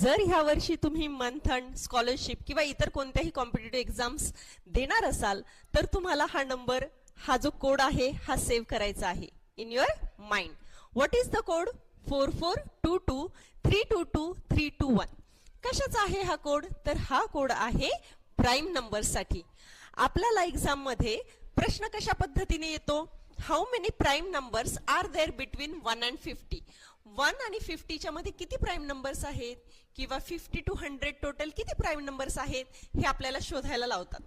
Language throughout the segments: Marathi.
जर ह्या वर्षी तुम्ही मंथन स्कॉलरशिप किंवा इतर कोणत्याही कॉम्पिटिटिव्ह एक्झाम्स देणार असाल तर तुम्हाला हा नंबर, हा जो कोड आहे हा सेव्ह करायचा आहे in your mind. What is the code? 4422322321. कशाचा आहे हा कोड? तर हा कोड आहे प्राईम नंबर साठी. आपल्याला एक्झाम मध्ये प्रश्न कशा पद्धतीने येतो? How many prime numbers are there between 1 and 50. 1 आणि 50 च्या मध्ये किती प्राईम नंबर्स आहेत किंवा 50 to 100 टोटल किती प्राईम नंबर्स आहेत हे आपल्याला शोधायला लावतात.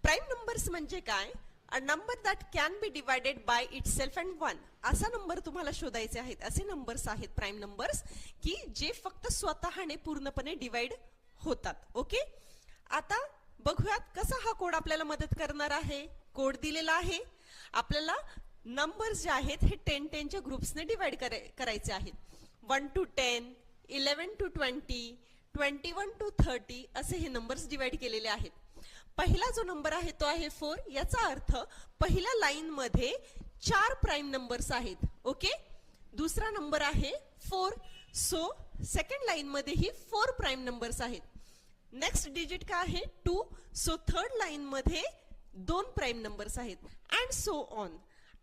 प्राईम नंबर्स म्हणजे काय? A number that can be divided by itself and 1. असा नंबर तुम्हाला शोधायचे आहेत. असे नंबर्स आहेत प्राईम नंबर्स की जे फक्त स्वतःने पूर्णपणे डिवाइड होतात. ओके, आता बघूयात कसा हा कोड आपल्याला मदत करणार आहे. कोड दिलेला आहे. आपल्याला नंबर्स जे आहेत हे 10 च्या ग्रुप्सने डिवाइड करायचे आहेत. 1 to 10, 11 to 20, 21 to 30 असे हे नंबर्स डिवाइड केलेले आहेत. पहिला जो नंबर आहे तो आहे 4. याचा अर्थ पहिल्या लाईन मध्ये 4 प्राईम नंबर्स आहेत. ओके, दुसरा नंबर आहे 4. सो सेकंड लाईन मध्ये ही 4 प्राईम नंबर्स आहेत. नेक्स्ट डिजिट काय आहे? 2. सो थर्ड लाईन मध्ये 2 प्राईम नंबर्स आहेत अँड सो ऑन.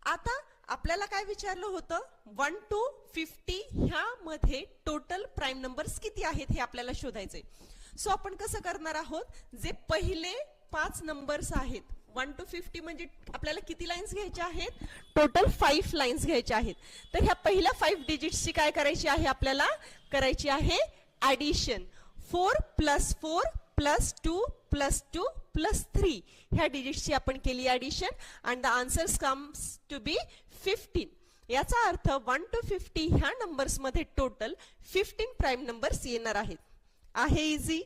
आता आपल्याला काय विचारलं होतं? 1 to 50 ह्यामध्ये टोटल प्राईम नंबर्स किती आहेत हे आपल्याला शोधायचंय. सो आपण कसं करणार आहोत? जे पहिले 5 नंबर्स आहेत 1 to 50 म्हणजे आपल्याला किती लाईन्स घ्यायच्या आहेत? टोटल 5 लाईन्स घ्यायच्या आहेत. तर ह्या पहिल्या 5 डिजिट्सची काय करायची आहे? आपल्याला करायची आहे ऍडिशन. 4 + 4 + 2 + 2 + 3 ह्या डिजिट्सची आपण केली addition and the answers comes to be 15. याचा अर्थ 1 to 50 ह्या नंबर्स मध्ये टोटल 15 प्राईम नंबर्स येणार आहेत. आहे इझी.